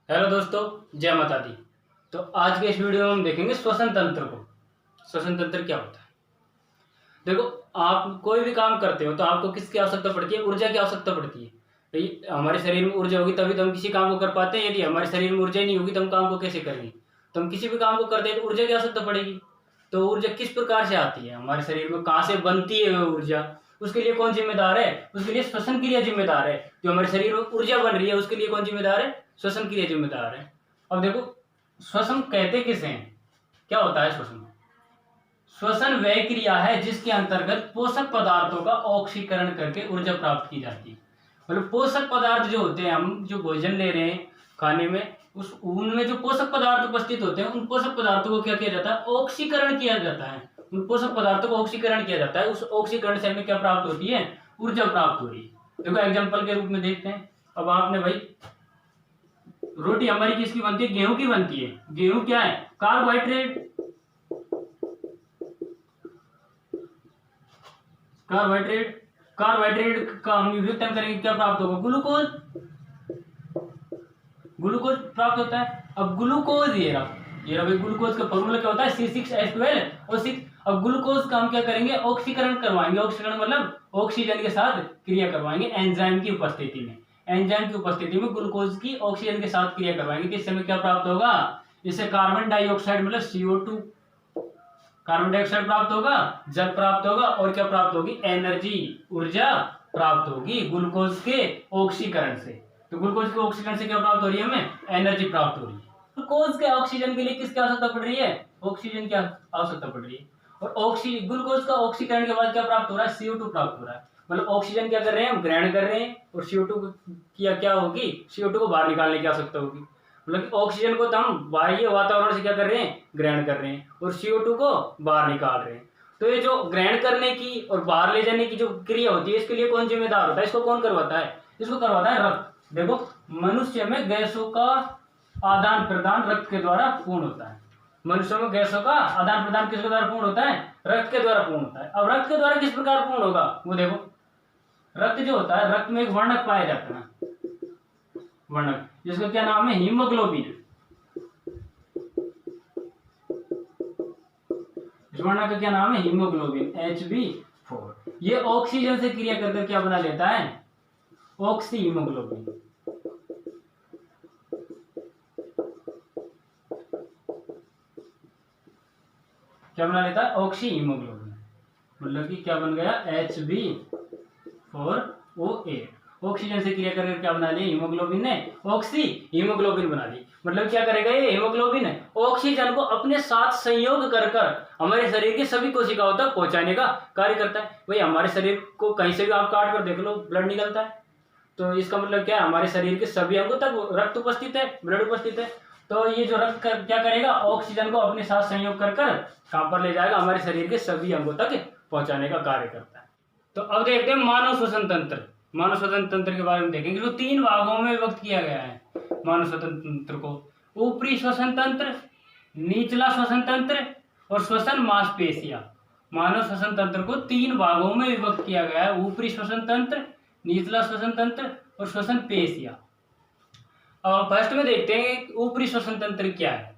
Hello दोस्तों, जय माता दी। तो आज के इस वीडियो में हम देखेंगे श्वसन तंत्र को। श्वसन तंत्र क्या होता है? देखो, आप कोई भी काम करते हो तो आपको किसकी आवश्यकता पड़ती है? ऊर्जा की आवश्यकता पड़ती है। भाई, हमारे शरीर में ऊर्जा होगी तभी तो हम किसी काम को कर पाते हैं। यदि हमारे शरीर में ऊर्जा ही नहीं होगी तो हम काम को कैसे करेंगे? तो हम किसी भी काम को करते हैं तो ऊर्जा की आवश्यकता पड़ेगी। तो ऊर्जा किस प्रकार से आती है हमारे शरीर में, कहाँ से बनती है वो ऊर्जा? उसके लिए कौन जिम्मेदार है? उसके लिए श्वसन क्रिया जिम्मेदार है। जो हमारे शरीर में ऊर्जा बन रही है उसके लिए कौन जिम्मेदार है? श्वसन क्रिया जिम्मेदार है। अब देखो, श्वसन कहते किसे हैं? क्या होता है श्वसन? श्वसन वह क्रिया है जिसके अंतर्गत पोषक पदार्थों का ऑक्सीकरण करके ऊर्जा प्राप्त की जाती है। मतलब पोषक पदार्थ जो होते हैं, हम जो भोजन ले रहे हैं खाने में, उस उनमें जो पोषक पदार्थ उपस्थित होते हैं उन पोषक पदार्थों को क्या किया जाता है? ऑक्सीकरण किया जाता है। उन पोषक पदार्थों को ऑक्सीकरण किया जाता है। उस ऑक्सीकरण से हमें क्या प्राप्त होती है? ऊर्जा प्राप्त हो रही है। देखो, एग्जाम्पल के रूप में देखते हैं। अब आपने भाई, रोटी हमारी किसकी बनती है? गेहूं की बनती है। गेहूं क्या है? कार्बोहाइड्रेट। कार्बोहाइड्रेट कार्बोहाइड्रेट का हम विघटन करेंगे, क्या प्राप्त होगा? ग्लूकोज। ग्लूकोज प्राप्त होता है। अब ग्लूकोज ये रहा भाई, ग्लूकोज का फॉर्मूला क्या होता है? C6H12 और 6। अब ग्लूकोज का हम क्या करेंगे? ऑक्सीकरण करवाएंगे। ऑक्सीकरण मतलब ऑक्सीजन के साथ क्रिया करवाएंगे एंजाइम की उपस्थिति में। एंजाइम की उपस्थिति में ग्लूकोज की ऑक्सीजन के साथ क्रिया करवाएंगे तो इससे हमें क्या प्राप्त होगा? इससे कार्बन डाइऑक्साइड मतलब CO2, कार्बन डाइऑक्साइड प्राप्त होगा, जल प्राप्त होगा और क्या प्राप्त होगी? एनर्जी, ऊर्जा प्राप्त होगी ग्लूकोज के ऑक्सीकरण से। तो ग्लूकोज के ऑक्सीकरण से क्या प्राप्त हो रही है? हमें एनर्जी प्राप्त हो रही है। ग्लूकोज के ऑक्सीजन के लिए किसकी आवश्यकता पड़ रही है? ऑक्सीजन की आवश्यकता पड़ रही है। और ग्लूकोज का ऑक्सीकरण के बाद क्या प्राप्त हो रहा है? CO2 प्राप्त हो रहा है। मतलब ऑक्सीजन क्या कर रहे हैं? हम ग्रहण कर रहे हैं और CO2 की क्या होगी? CO2 को बाहर निकालने की आवश्यकता होगी। मतलब ऑक्सीजन को तो हम बाह्य वातावरण से क्या कर रहे हैं? ग्रहण कर रहे हैं और CO2 को बाहर निकाल रहे हैं। तो ये जो ग्रहण करने की और बाहर ले जाने की जो क्रिया होती है, इसके लिए कौन जिम्मेदार होता है? इसको कौन करवाता है? इसको करवाता है रक्त। देखो, मनुष्य में गैसों का आदान प्रदान रक्त के द्वारा पूर्ण होता है। मनुष्य में गैसों का आदान प्रदान किसके द्वारा पूर्ण होता है? रक्त के द्वारा पूर्ण होता है। अब रक्त के द्वारा किस प्रकार पूर्ण होगा? वो देखो, रक्त जो होता है, रक्त में एक वर्णक पाया जाता है, वर्णक, जिसका क्या नाम है? हीमोग्लोबिन। इस वर्णक का क्या नाम है? Haemoglobin, Hb4। ये ऑक्सीजन से क्रिया करके क्या बना लेता है? Oxy haemoglobin. क्या बना लेता है? Oxy haemoglobin. मतलब कि क्या बन गया? Hb4O8। ऑक्सीजन से क्रिया करके क्या बना लिया? हीमोग्लोबिन ने ऑक्सी हीमोग्लोबिन बना ली। मतलब क्या करेगा ये हीमोग्लोबिन? ऑक्सीजन को अपने साथ संयोग कर हमारे शरीर की सभी कोशिकाओं तक पहुंचाने का कार्य करता है। भाई, हमारे शरीर को कहीं से भी आप काट कर देख लो, ब्लड निकलता है। तो इसका मतलब क्या है? हमारे शरीर के सभी अंगों तक रक्त उपस्थित है, ब्लड उपस्थित है। तो ये जो रक्त क्या करेगा? ऑक्सीजन को अपने साथ संयोग कर कहां पर ले जाएगा? हमारे शरीर के सभी अंगों तक पहुंचाने का कार्य करता है। तो अब देखते हैं मानव श्वसन तंत्र। मानव श्वसन तंत्र के बारे में देखेंगे, जो 3 भागों में विभक्त किया गया है मानव श्वसन तंत्र को। ऊपरी श्वसन तंत्र, निचला श्वसन तंत्र और श्वसन मांसपेशियां। मानव श्वसन तंत्र को 3 भागों में विभक्त किया गया है, ऊपरी श्वसन तंत्र, निचला श्वसन तंत्र और श्वसन पेशियां। फर्स्ट में देखते हैं ऊपरी श्वसन तंत्र क्या है।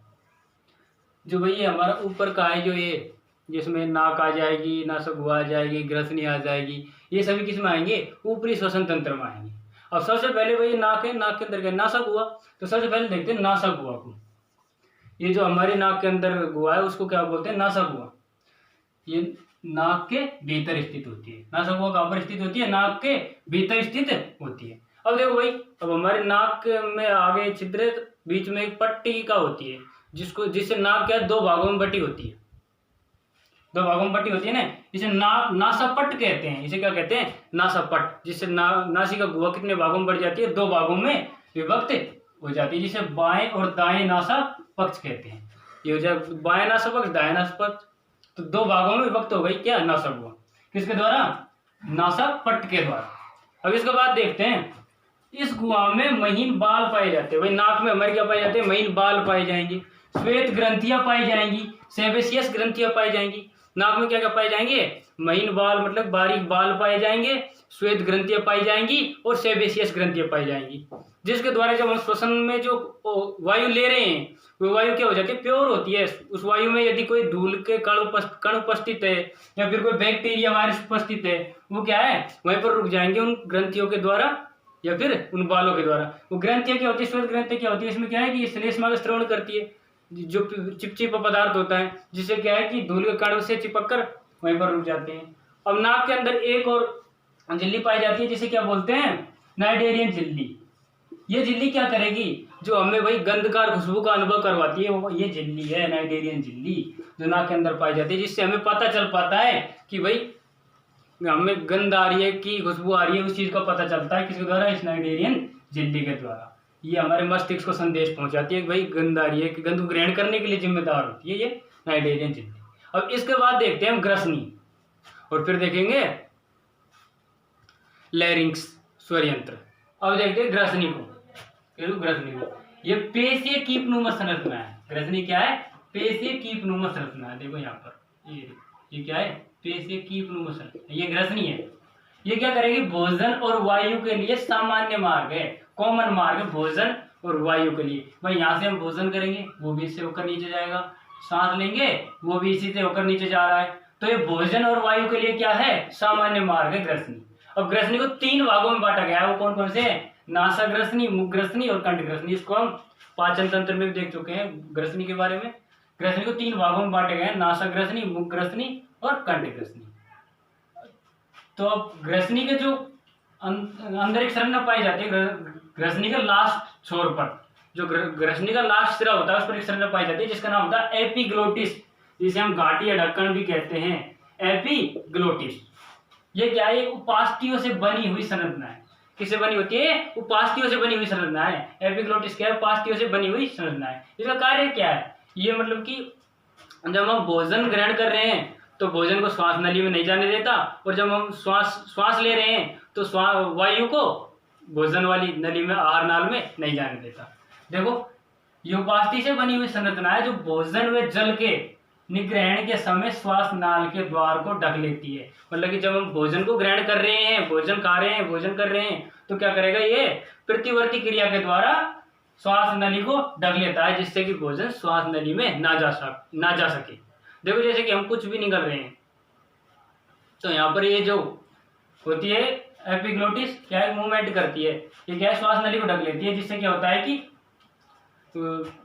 जो भाई ये हमारा ऊपर का है, जो ये जिसमें नाक आ जाएगी, नासगुआ आ जाएगी, ग्रसनी आ जाएगी, ये सभी किस में आएंगे? ऊपरी श्वसन तंत्र में आएंगे। अब सबसे पहले भाई नाक है, नाक के अंदर क्या? नासगुआ। तो सबसे पहले देखते हैं नासगुआ को। ये जो हमारी नाक के अंदर गुआ है उसको क्या बोलते हैं? नासगुआ। ये नाक के भीतर स्थित होती है। नासगुआ कहाँ पर स्थित होती है? नाक के भीतर स्थित होती है। अब देखो भाई, अब हमारे नाक में आगे छिद्र, बीच में एक पट्टी का होती है, जिससे नाक क्या 2 भागों में बटी होती है। 2 भागों में बटी होती है ना, इसे नासापट कहते हैं। इसे क्या कहते हैं? नासापट। जिससे नासिका गुहा कितने भागों में बढ़ जाती है? 2 भागों में विभक्त हो जाती है, जिसे बाएं और दाएं नासा पक्ष कहते हैं। ये हो जाए बाएं नासा पक्ष, दाएं नासा पक्ष। तो 2 भागों में विभक्त हो गई क्या? नासागुआ। किसके द्वारा? नासापट के द्वारा। अब इसके बाद देखते हैं, इस गुहा में महीन बाल पाए जाते हैं। भाई, नाक में हमारे क्या पाए जाते हैं? महीन बाल पाए जाएंगे, श्वेत ग्रंथियां पाई जाएंगी, सेबेसियस ग्रंथियां पाई जाएंगी। नाक में क्या क्या पाए जाएंगे? महीन बाल मतलब बारीक बाल पाए जाएंगे, श्वेत ग्रंथियां पाई जाएंगी और सेबेसियस ग्रंथियां पाई जाएंगी। जिसके द्वारा जब हम श्वसन में जो वायु ले रहे हैं वो वायु क्या हो जाती है, प्योर होती है। उस वायु में यदि कोई धूल के कण उपस्थित है या फिर कोई बैक्टीरिया वायरस उपस्थित है, वो क्या है, वहीं पर रुक जाएंगे उन ग्रंथियों के द्वारा या फिर उन बालों के द्वारा। वो ग्रंथियां क्या होती है, श्वेत ग्रंथि क्या होती है, इसमें क्या है कि श्लेष्मा का स्रवण करती है, जो चिपचिपा पदार्थ होता है, जिससे क्या है कि धूल के कण से चिपक कर वहीं पर रुक जाते हैं। अब नाक के अंदर एक और झिल्ली पाई जाती है जिसे क्या बोलते हैं, नाइडेरियन झिल्ली। ये झिल्ली क्या करेगी, जो हमें भाई गंधकार खुशबू का अनुभव करवाती है, वो ये झिल्ली है, नाइडेरियन झिल्ली, जो नाक के अंदर पाई जाती है, जिससे हमें पता चल पाता है कि भाई हमें गंध आ रही है कि खुशबू आ रही है, उस चीज का पता चलता है किसके द्वारा, इस नाइडेरियन झिल्ली के द्वारा। ये हमारे मस्तिष्क को संदेश पहुंचाती है कि भाई गंध आ रही है, कि गंध को ग्रहण करने के लिए जिम्मेदार होती है ये नाइडेरियन झिल्ली। अब इसके बाद देखते हैं हम ग्रसनी, और फिर देखेंगे लैरिंक्स स्वर यंत्र। अब देखते हैं ग्रसनी को। ग्रसनी को ये पेशीय कीपनुमा संरचना है। ग्रसनी क्या है, पेशीय कीपनुमा संरचना है। देखो यहाँ पर ये क्या है, पेशीय कीपनुमा संरचना, ये ग्रसनी है। ये क्या करेगी, भोजन और वायु के लिए सामान्य मार्ग है, कॉमन मार्ग है भोजन और वायु के लिए। भाई यहाँ से हम भोजन करेंगे, वो भी इससे होकर नीचे जाएगा, सांस लेंगे वो भी इसी से होकर नीचे जा रहा है, तो ये भोजन और वायु के लिए क्या है, सामान्य मार्ग है ग्रसनी। अब ग्रसनी को 3 भागों में बांटा गया है, वो कौन कौन से, नासा ग्रसनी, मुख ग्रसनी और कंठ ग्रसनी। इसको हम पाचन तंत्र में भी देख चुके हैं ग्रसनी के बारे में। ग्रसनी को 3 भागों में बांटे गए हैं, नासा ग्रसनी, मुख ग्रसनी और कंठ ग्रसनी। तो अब ग्रसनी के जो अंदर एक संरचना पाई जाती है, ग्रसनी के लास्ट छोर पर, जो ग्रसनी का लास्ट सिरा होता है उस पर एक संरचना पाई जाती है जिसका नाम होता है एपिग्लोटिस, जिसे हम घाटी या ढक्कन भी कहते हैं, एपिग्लोटिस। ये क्या है, उपास्थियों से बनी हुई संरचना है। किससे बनी होती है, उपास्थियों से बनी हुई संरचना है। एपिग्लोटिस क्या है, उपास्थियों से बनी हुई संरचना है। इसका कार्य क्या है, ये मतलब कि जब हम भोजन ग्रहण कर रहे हैं तो भोजन को श्वास नली में नहीं जाने देता, और जब हम श्वास ले रहे हैं तो वायु को भोजन वाली नली में, आहार नाल में नहीं जाने देता। देखो ये उपास्थि से बनी हुई संरचना है जो भोजन व जल के निग्रहण के समय श्वास नाल के द्वार को ढक लेती है। मतलब कि जब हम भोजन को ग्रहण कर रहे हैं, भोजन खा रहे हैं, भोजन कर रहे हैं, तो क्या करेगा, ये प्रतिवर्ती क्रिया के द्वारा श्वास नली को ढक लेता है, जिससे कि भोजन श्वास नली में ना जा सके। देखो जैसे कि हम कुछ भी नहीं कर रहे हैं तो यहाँ पर ये जो होती है एपिग्लोटिस क्या है, मूवमेंट करती है, ये क्या है, श्वास नली को ढक लेती है, जिससे क्या होता है कि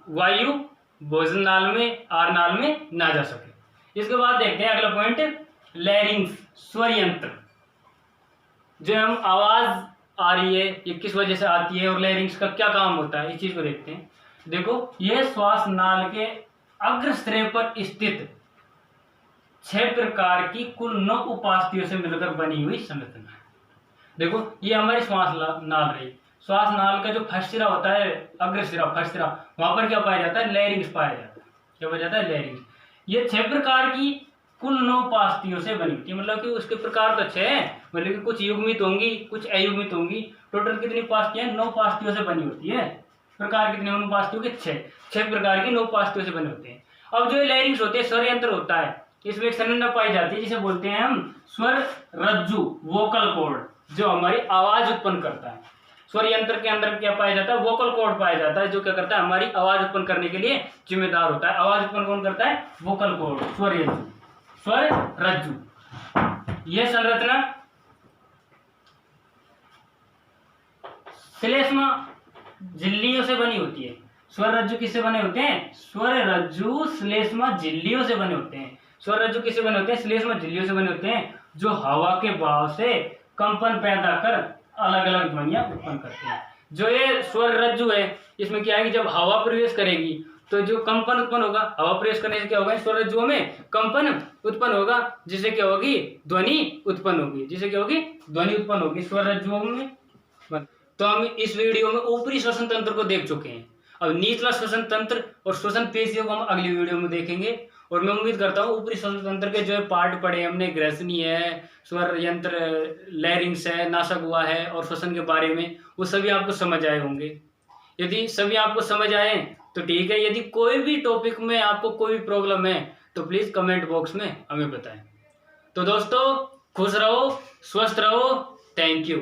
वायु भोजन नाल में, आहार नाल में ना जा सके। इसके बाद देखते हैं अगला पॉइंट, लैरिंक्स स्वर यंत्र। जो हम आवाज आ रही है ये किस वजह से आती है और लैरिंक्स का क्या काम होता है, इस चीज को देखते हैं। देखो ये श्वास नाल के अग्रश्रेय पर स्थित 6 प्रकार की कुल 9 उपास्थियों से मिलकर बनी हुई संरचना है। देखो ये हमारी श्वास नाल रही, श्वास नाल का जो फर्स्ट सिरा होता है, अग्रशिरा, फर्स्ट सिरा, वहां पर क्या पाया जाता है, लैरिंक्स पाया जाता है। क्या पाया जाता है, लैरिंक्स। ये 6 प्रकार की कुल 9 उपास्थियों से बनी होती है, मतलब कि उसके प्रकार तो 6 है, मतलब कि कुछ युग्मित होंगी, कुछ अयुग्मित होंगी। टोटल कितनी उपास्थियां, 9 उपास्थियों से बनी होती है। प्रकार कितने, उन उपास्थियों के 6 प्रकार की 9 उपास्थियों से बने होते हैं। अब जो लैरिंक्स होते हैं, स्वर यंत्र होता है, इसमें एक संरचना पाई जाती है जिसे बोलते हैं हम स्वर रज्जु, वोकल कॉर्ड, जो हमारी आवाज उत्पन्न करता है। स्वर यंत्र के अंदर क्या पाया जाता है, वोकल कॉर्ड पाया जाता है, जो क्या करता है, हमारी आवाज उत्पन्न करने के लिए जिम्मेदार होता है। आवाज उत्पन्न कौन करता है, वोकल कॉर्ड, स्वर यंत्र, स्वर रज्जु। यह संरचना श्लेष्मा झिल्लियों से बनी होती है। स्वर रज्जु किससे बने होते हैं, स्वर रज्जु श्लेष्मा झिल्लियों से बने होते हैं। स्वर रज्जु किससे बने होते हैं, श्लेष्मा झिल्लियों से बने होते हैं, जो हवा के बहाव से कंपन पैदा कर अलग अलग ध्वनियां उत्पन्न करते हैं। जो ये स्वर रज्जु है, इसमें क्या है कि जब हवा प्रवेश करेगी तो जो कंपन उत्पन्न होगा, हवा प्रवेश करने से क्या होगा, स्वर रज्जुओं में कंपन उत्पन्न होगा, जिससे क्या होगी, ध्वनि उत्पन्न होगी, जिससे क्या होगी, ध्वनि उत्पन्न होगी स्वर रज्जुओं में। तो हम इस वीडियो में ऊपरी श्वसन तंत्र को देख चुके हैं। अब निचला श्वसन तंत्र और श्वसन पेशियों को हम अगली वीडियो में देखेंगे। और मैं उम्मीद करता हूँ ऊपरी श्वसन तंत्र के जो पार्ट पढ़े हमने, ग्रसनी है, स्वर यंत्र, लैरिंक्स है, नासक हुआ है और श्वसन के बारे में, वो सभी आपको समझ आए होंगे। यदि सभी आपको समझ आए तो ठीक है, यदि कोई भी टॉपिक में आपको कोई भी प्रॉब्लम है तो प्लीज़ कमेंट बॉक्स में हमें बताएं। तो दोस्तों खुश रहो, स्वस्थ रहो, थैंक यू।